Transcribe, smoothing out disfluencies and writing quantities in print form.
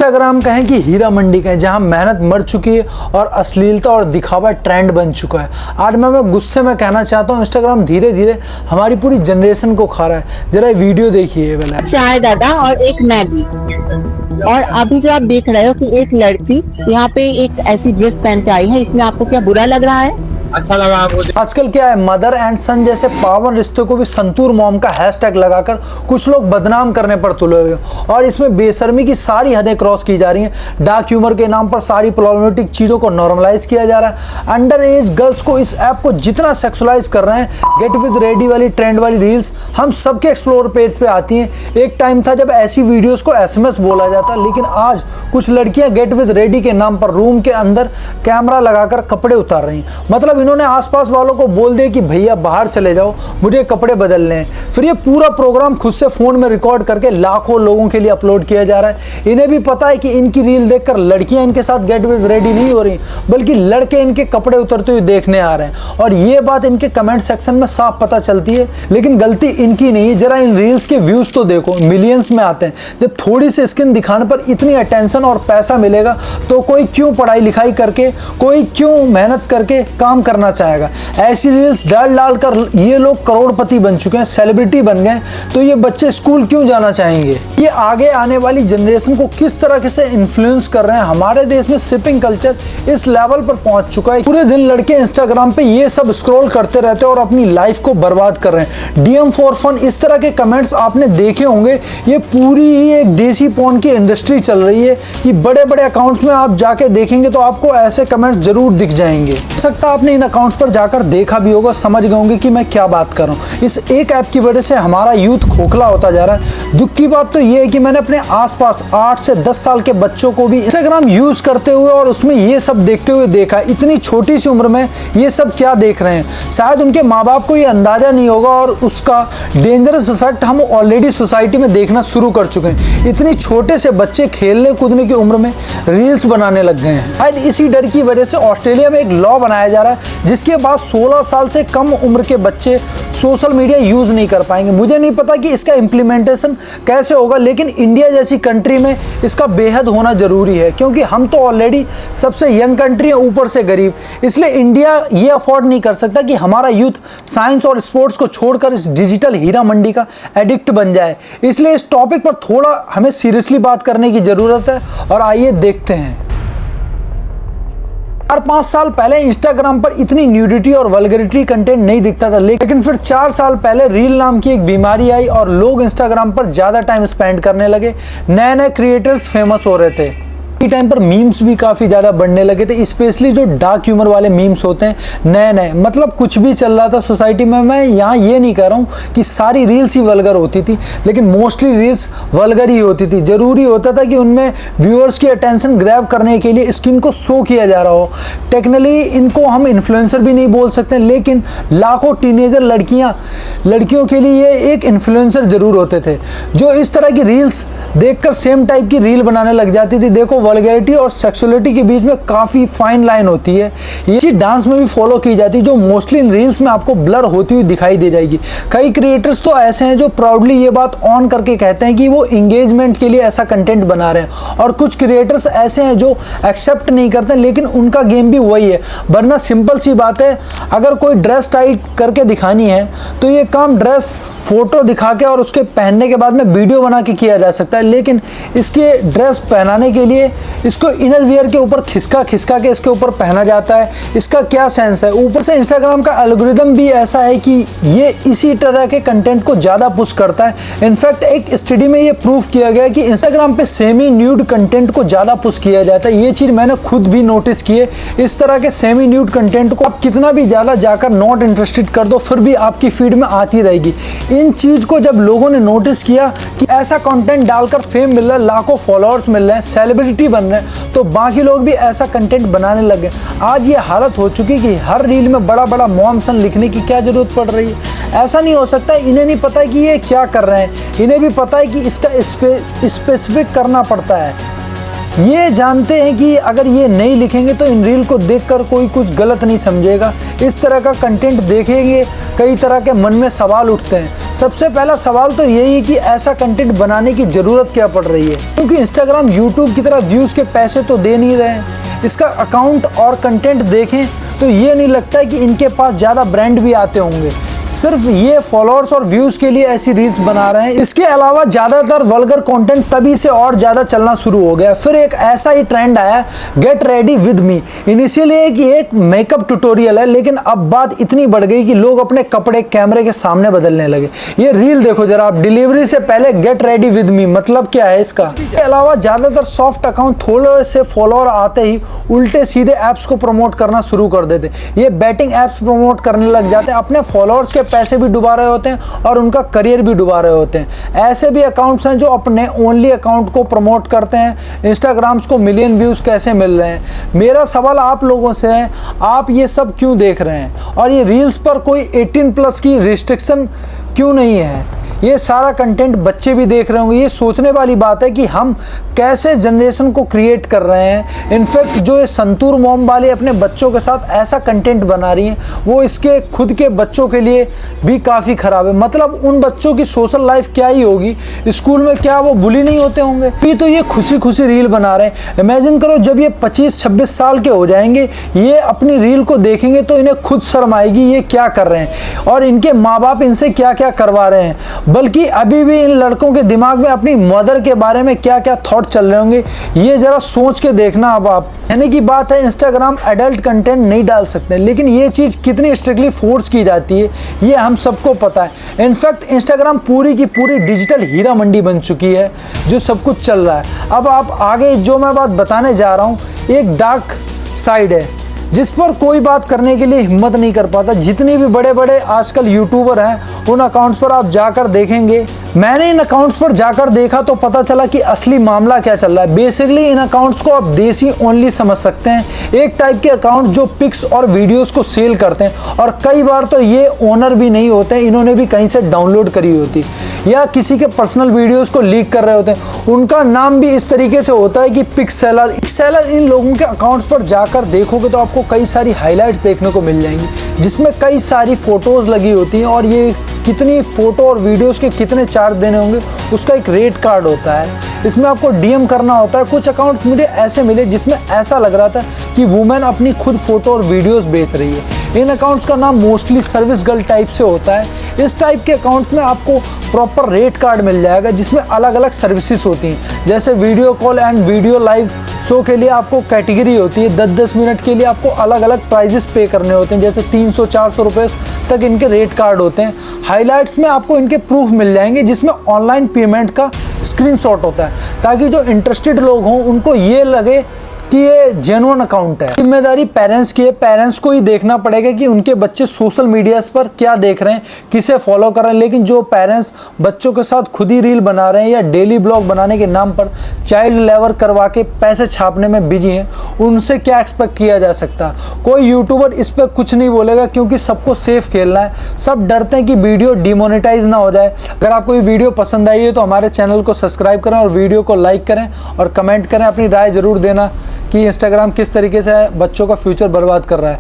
Instagram कहें कि हीरा मंडी कहें, जहां मेहनत मर चुकी है और अश्लीलता और दिखावा ट्रेंड बन चुका है। आज मैं गुस्से में कहना चाहता हूं, इंस्टाग्राम धीरे धीरे हमारी पूरी जनरेशन को खा रहा है। जरा वीडियो देखिए। वाला चाय दादा और एक मैगी। और अभी जो आप देख रहे हो कि एक लड़की यहाँ पे एक ऐसी ड्रेस पहन के आई है, इसमें आपको क्या बुरा लग रहा है? अच्छा लगा आपको? आजकल क्या है, मदर एंड सन जैसे पावन रिश्ते को भी संतूर मॉम का हैशटैग लगाकर कुछ लोग बदनाम करने पर तुले हुए हैं और इसमें बेशर्मी की सारी हदें क्रॉस की जा रही हैं। डार्क ह्यूमर के नाम पर सारी प्रॉब्लमेटिक चीज़ों को नॉर्मलाइज किया जा रहा है। अंडर एज गर्ल्स को इस ऐप को जितना सेक्सुअलाइज कर रहे हैं, गेट विद रेडी वाली ट्रेंड वाली रील्स हम सबके एक्सप्लोर पेज पे आती हैं। एक टाइम था जब ऐसी वीडियोस को SMS बोला जाता, लेकिन आज कुछ लड़कियां गेट विद रेडी के नाम पर रूम के अंदर कैमरा लगाकर कपड़े उतार रही हैं। मतलब इन्होंने आसपास वालों को बोल दिया कि भैया बाहर चले जाओ, मुझे कपड़े बदलने हैं। फिर ये पूरा प्रोग्राम खुद से फोन में रिकॉर्ड करके लाखों लोगों के लिए अपलोड किया जा रहा है। इन्हें भी पता है कि इनकी रील देखकर लड़कियां इनके साथ गेट विद रेडी नहीं हो रही, बल्कि लड़के इनके कपड़े उतरते हुए देखने आ रहे हैं। और ये बात इनके कमेंट सेक्शन में साफ पता चलती है। लेकिन गलती इनकी नहीं है। जरा इन रील्स के व्यूज तो देखो, मिलियंस में आते हैं। जब थोड़ी सी स्किन दिखाने पर इतनी अटेंशन और पैसा मिलेगा तो कोई क्यों पढ़ाई लिखाई करके, कोई क्यों मेहनत करके काम करना चाहेगा? ऐसी रील्स डाल कर ये लोग करोड़पति बन चुके हैं, सेलिब्रिटी बन गए, तो ये बच्चे स्कूल क्यों जाना चाहेंगे? ये आगे आने वाली जनरेशन को किस तरह से इन्फ्लुएंस कर रहे हैं। हमारे देश में शिपिंग कल्चर इस लेवल पर पहुंच चुका है, पूरे दिन लड़के इंस्टाग्राम पे ये सब स्क्रॉल करते रहते हैं और अपनी लाइफ को बर्बाद कर रहे हैं। DM फॉर फन, इस तरह के कमेंट्स आपने देखे होंगे। ये पूरी ही एक देसी पॉर्न की इंडस्ट्री चल रही है। ये बड़े बड़े अकाउंट्स में आप जाके देखेंगे तो आपको ऐसे कमेंट्स जरूर दिख जाएंगे। हो सकता है आपने इन अकाउंट्स पर जाकर देखा भी होगा, समझ गए होंगे कि मैं क्या बात कर रहा हूँ। इस एक ऐप की वजह से हमारा यूथ खोखला होता जा रहा है। दुख की बात तो ये है कि मैंने अपने आसपास 8 से 10 साल के बच्चों को भी इंस्टाग्राम यूज करते हुए और उसमें ये सब देखते हुए देखा। इतनी छोटी सी उम्र में ये सब क्या देख रहे हैं, शायद उनके माँ बाप को ये अंदाजा नहीं होगा और उसका डेंजरस इफेक्ट हम ऑलरेडी सोसाइटी में देखना शुरू कर चुके हैं। इतनी छोटे से बच्चे खेलने कूदने की उम्र में रील्स बनाने लग गए हैं। शायद इसी डर की वजह से ऑस्ट्रेलिया में एक लॉ बनाया जा रहा है जिसके बाद 16 साल से कम उम्र के बच्चे सोशल मीडिया यूज नहीं कर पाएंगे। मुझे नहीं पता कि इसका इम्प्लीमेंटेशन कैसे होगा, लेकिन इंडिया जैसी कंट्री में इसका बेहद होना जरूरी है, क्योंकि हम तो ऑलरेडी सबसे यंग कंट्री है, ऊपर से गरीब। इसलिए इंडिया ये अफोर्ड नहीं कर सकता कि हमारा यूथ साइंस और स्पोर्ट्स को छोड़कर इस डिजिटल हीरा मंडी का एडिक्ट बन जाए। इसलिए इस टॉपिक पर थोड़ा हमें सीरियसली बात करने की जरूरत है और आइए देखते हैं। 4-5 साल पहले इंस्टाग्राम पर इतनी न्यूडिटी और वल्गरिटी कंटेंट नहीं दिखता था, लेकिन फिर 4 साल पहले रील नाम की एक बीमारी आई और लोग इंस्टाग्राम पर ज्यादा टाइम स्पेंड करने लगे। नए नए क्रिएटर्स फेमस हो रहे थे। टाइम पर मीम्स भी काफी ज्यादा बढ़ने लगे थे, स्पेशली जो डार्क ह्यूमर वाले मीम्स होते हैं, नए नए, मतलब कुछ भी चल रहा था सोसाइटी में। मैं यहाँ ये नहीं कह रहा हूँ कि सारी रील्स ही वल्गर होती थी, लेकिन मोस्टली रील्स वल्गर ही होती थी। जरूरी होता था कि उनमें व्यूअर्स की अटेंशन ग्रैब करने के लिए स्किन को शो किया जा रहा हो। टेक्निकली इनको हम इन्फ्लुएंसर भी नहीं बोल सकते, लेकिन लाखों टीनेजर लड़कियों के लिए ये एक इन्फ्लुएंसर जरूर होते थे, जो इस तरह की रील्स देखकर सेम टाइप की रील बनाने लग जाती थी। देखो, वल्गैरिटी और सेक्सुअलिटी के बीच में काफी फाइन लाइन होती है। ये चीज डांस में भी फॉलो की जाती है, जो मोस्टली इन रील्स में आपको ब्लर होती हुई दिखाई दे जाएगी। कई क्रिएटर्स तो ऐसे हैं जो प्राउडली ये बात ऑन करके कहते हैं कि वो एंगेजमेंट के लिए ऐसा कंटेंट बना रहे हैं, और कुछ क्रिएटर्स ऐसे हैं जो एक्सेप्ट नहीं करते, लेकिन उनका गेम भी वही है। वरना सिंपल सी बात है, अगर कोई ड्रेस टाइट करके दिखानी है तो ये काम ड्रेस फोटो दिखा के और उसके पहनने के बाद में वीडियो बना के किया जा सकता है, लेकिन इसके ड्रेस पहनाने के लिए इसको इनर वियर के ऊपर खिसका के इसके ऊपर पहना जाता है। इसका क्या सेंस है? ऊपर से इंस्टाग्राम का एल्गोरिदम भी ऐसा है कि ये इसी तरह के कंटेंट को ज़्यादा पुश करता है। इनफैक्ट एक स्टडी में ये प्रूफ किया गया कि इंस्टाग्राम पे सेमी न्यूड कंटेंट को ज़्यादा पुश किया जाता है। ये चीज़ मैंने खुद भी नोटिस की है। इस तरह के सेमी न्यूड कंटेंट को आप कितना भी ज़्यादा जाकर नॉट इंटरेस्टेड कर दो, फिर भी आपकी फीड में आती रहेगी। इन चीज को जब लोगों ने नोटिस किया कि ऐसा कंटेंट डालकर फेम मिल रहा है, लाखों फॉलोअर्स मिल रहे हैं, सेलिब्रिटी बन रहे हैं, तो बाकी लोग भी ऐसा कंटेंट बनाने लगे। आज ये हालत हो चुकी कि हर रील में बड़ा बड़ा मॉम सन लिखने की क्या जरूरत पड़ रही है। ऐसा नहीं हो सकता। इन्हें नहीं पता कि ये क्या कर रहे हैं, इन्हें भी पता है कि इसका स्पेसिफिक करना पड़ता है। ये जानते हैं कि अगर ये नहीं लिखेंगे तो इन रील को देखकर कोई कुछ गलत नहीं समझेगा। इस तरह का कंटेंट देखेंगे कई तरह के मन में सवाल उठते हैं। सबसे पहला सवाल तो यही है कि ऐसा कंटेंट बनाने की ज़रूरत क्या पड़ रही है, क्योंकि इंस्टाग्राम यूट्यूब की तरह व्यूज़ के पैसे तो दे नहीं रहे हैं। इसका अकाउंट और कंटेंट देखें तो ये नहीं लगता है कि इनके पास ज़्यादा ब्रांड भी आते होंगे, सिर्फ ये फॉलोअर्स और व्यूज़ के लिए ऐसी रील्स बना रहे हैं। इसके अलावा ज़्यादातर वल्गर कंटेंट तभी से और ज़्यादा चलना शुरू हो गया। फिर एक ऐसा ही ट्रेंड आया, get ready with me. Initially एक मेकअप ट्यूटोरियल है, लेकिन अब बात इतनी बढ़ गई कि लोग अपने कपड़े कैमरे के सामने बदलने लगे। ये रील देखो जरा आप, डिलीवरी से पहले गेट रेडी विद मी, मतलब क्या है इसका। इसके अलावा ज़्यादातर सॉफ्ट अकाउंट थोड़े से फॉलोअर आते ही उल्टे सीधे ऐप्स को प्रमोट करना शुरू कर देते। ये बैटिंग ऐप्स प्रमोट करने लग जाते हैं, अपने फॉलोअर्स के पैसे भी डुबा रहे होते हैं और उनका करियर भी डुबा रहे होते हैं। ऐसे भी अकाउंट्स हैं जो अपने ओनली अकाउंट को प्रमोट करते हैं। इंस्टाग्राम्स को मिलियन व्यूज़ कैसे मिल रहे हैं। मेरा सवाल आप लोगों से है, आप ये सब क्यों देख रहे हैं और ये रील्स पर कोई 18+ की रिस्ट्रिक्शन क्यों नहीं है। ये सारा कंटेंट बच्चे भी देख रहे होंगे। ये सोचने वाली बात है कि हम कैसे जनरेशन को क्रिएट कर रहे हैं। इनफैक्ट जो ये संतूर मॉम वाली अपने बच्चों के साथ ऐसा कंटेंट बना रही हैं, वो इसके खुद के बच्चों के लिए भी काफ़ी ख़राब है। मतलब उन बच्चों की सोशल लाइफ क्या ही होगी, स्कूल में क्या वो बुली नहीं होते होंगे। अभी तो ये खुशी खुशी रील बना रहे हैं। इमेजिन करो जब ये 25-26 साल के हो जाएंगे, ये अपनी रील को देखेंगे तो इन्हें खुद शर्म आएगी ये क्या कर रहे हैं और इनके माँ बाप इनसे क्या क्या करवा रहे हैं। बल्कि अभी भी इन लड़कों के दिमाग में अपनी मदर के बारे में क्या क्या थॉट चल रहे होंगे, ये जरा सोच के देखना। अब आप कहने की बात है इंस्टाग्राम एडल्ट कंटेंट नहीं डाल सकते, लेकिन ये चीज़ कितनी स्ट्रिक्टली फोर्स की जाती है ये हम सबको पता है। इनफैक्ट इंस्टाग्राम पूरी की पूरी डिजिटल हीरा मंडी बन चुकी है जो सब कुछ चल रहा है। अब आप आगे जो मैं बात बताने जा रहा हूँ, एक डार्क साइड है जिस पर कोई बात करने के लिए हिम्मत नहीं कर पाता। जितने भी बड़े बड़े आजकल यूट्यूबर हैं उन अकाउंट्स पर आप जाकर देखेंगे, मैंने इन अकाउंट्स पर जाकर देखा तो पता चला कि असली मामला क्या चल रहा है। बेसिकली इन अकाउंट्स को आप देसी ओनली समझ सकते हैं, एक टाइप के अकाउंट जो पिक्स और वीडियोस को सेल करते हैं और कई बार तो ये ओनर भी नहीं होते, इन्होंने भी कहीं से डाउनलोड करी होती या किसी के पर्सनल वीडियोस को लीक कर रहे होते हैं। उनका नाम भी इस तरीके से होता है कि पिक्स सेलर। इन लोगों के अकाउंट्स पर जाकर देखोगे तो आपको कई सारी हाइलाइट्स देखने को मिल जाएंगी जिसमें कई सारी फोटोज़ लगी होती हैं और ये कितनी फ़ोटो और वीडियोस के कितने चार्ज देने होंगे उसका एक रेट कार्ड होता है। इसमें आपको डीएम करना होता है। कुछ अकाउंट्स मुझे ऐसे मिले जिसमें ऐसा लग रहा था कि वुमेन अपनी खुद फ़ोटो और वीडियोस बेच रही है। इन अकाउंट्स का नाम मोस्टली सर्विस गर्ल टाइप से होता है। इस टाइप के अकाउंट्स में आपको प्रॉपर रेट कार्ड मिल जाएगा जिसमें अलग अलग सर्विसेज होती हैं, जैसे video call and video live show के लिए आपको कैटेगरी होती है। 10-10 मिनट के लिए आपको अलग अलग प्राइजेस पे करने होते हैं, जैसे 300-400 रुपये तक इनके रेट कार्ड होते हैं। हाइलाइट्स में आपको इनके प्रूफ मिल जाएंगे जिसमें ऑनलाइन पेमेंट का स्क्रीनशॉट होता है, ताकि जो इंटरेस्टेड लोग हों उनको ये लगे कि ये जेन्युइन अकाउंट है। जिम्मेदारी पेरेंट्स की है, पेरेंट्स को ही देखना पड़ेगा कि उनके बच्चे सोशल मीडिया पर क्या देख रहे हैं, किसे फॉलो कर रहे हैं। लेकिन जो पेरेंट्स बच्चों के साथ खुद ही रील बना रहे हैं या डेली ब्लॉग बनाने के नाम पर चाइल्ड लेबर करवा के पैसे छापने में बिजी हैं, उनसे क्या एक्सपेक्ट किया जा सकता। कोई यूट्यूबर इस पर कुछ नहीं बोलेगा क्योंकि सबको सेफ खेलना है। सब डरते हैं कि वीडियो डिमोनेटाइज ना हो जाए। अगर आपको ये वीडियो पसंद आई है तो हमारे चैनल को सब्सक्राइब करें और वीडियो को लाइक करें और कमेंट करें। अपनी राय ज़रूर देना कि इंस्टाग्राम किस तरीके से बच्चों का फ्यूचर बर्बाद कर रहा है।